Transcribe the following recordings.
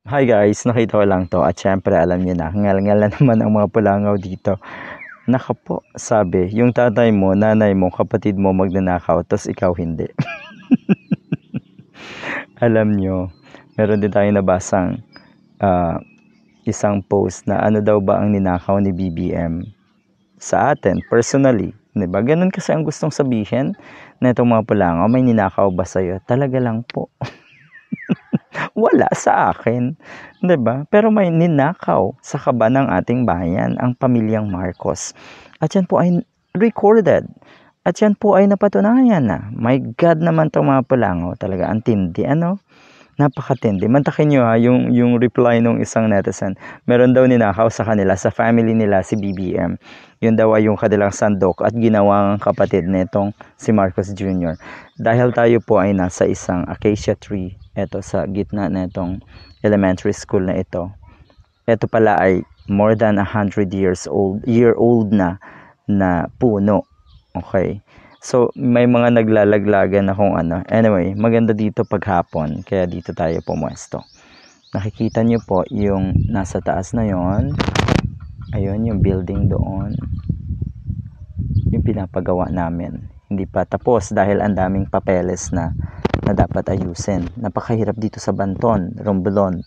Hi guys, nakita ko lang to at syempre alam niyo na, ngal-ngal na naman ang mga pulangaw dito. Naka po, sabi, yung tatay mo, nanay mo, kapatid mo magnanakaw, tas ikaw hindi. Alam niyo, meron din tayong nabasang ah, isang post na ano daw ba ang ninakaw ni BBM sa atin, personally. 'Di ba? Ganun kasi ang gustong sabihin na itong mga pulangaw, may ninakaw ba sa'yo? Talaga lang po. Wala sa akin, 'di ba? Pero may ninakaw sa kaba ng ating bayan, ang pamilyang Marcos. At yan po ay recorded. At yan po ay napatunayan na. My God naman 'tong mga pulangaw, talaga ang tindi, ano? Napakatindi. Mantakin nyo ha, yung reply nung isang netizen. Meron daw ninakaw sa kanila, sa family nila, si BBM. Yun daw ay yung kanilang sandok at ginawang kapatid nitong si Marcos Jr. Dahil tayo po ay nasa isang acacia tree, eto sa gitna nitong elementary school na ito. Ito pala ay more than 100 year old na puno. Okay. So, may mga naglalaglagan na kung ano. Anyway, maganda dito paghapon. Kaya dito tayo pumuesto. Nakikita nyo po yung nasa taas na yon. Ayun, yung building doon. Yung pinapagawa namin. Hindi pa tapos dahil ang daming papeles na dapat ayusin. Napakahirap dito sa Banton, Romblon.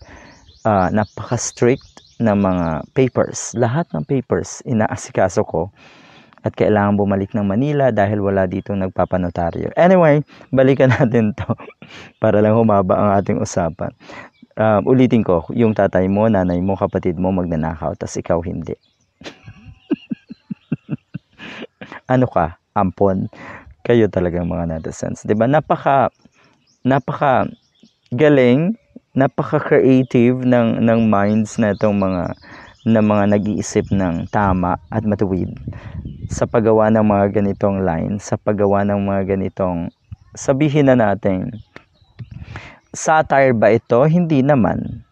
Napaka-strict na mga papers. Lahat ng papers inaasikaso ko. At kailangan bumalik ng Manila dahil wala dito nagpapanotaryo. Anyway, balikan natin to para lang humaba ang ating usapan. Ulitin ko, yung tatay mo, nanay mo, kapatid mo magnanakaw, tas ikaw hindi. Ano ka? Ampon? Kayo talagang mga netizens. Diba? Napaka galing, napaka-creative ng minds na itong mga nag-iisip ng tama at matuwid sa paggawa ng mga ganitong line, sa paggawa ng mga ganitong, sabihin na natin, satire ba ito? Hindi naman.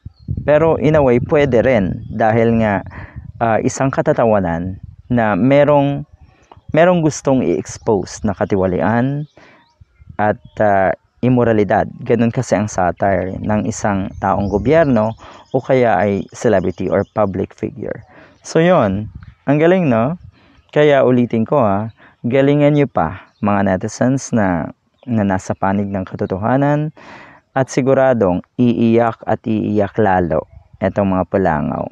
Pero in a way, pwede rin. Dahil nga, isang katatawanan na merong gustong i-expose na katiwalian at immoralidad. Ganun kasi ang satire ng isang taong gobyerno o kaya ay celebrity or public figure. So yon, ang galing, no? Kaya ulitin ko galingan nyo pa mga netizens na nasa panig ng katotohanan at siguradong iiyak at iiyak lalo itong mga pulangaw.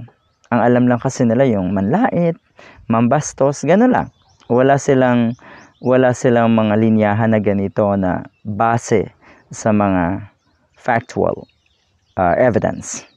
Ang alam lang kasi nila yung manlait, mambastos, gano'n lang. Wala silang mga linyahan na ganito na base sa mga factual evidence.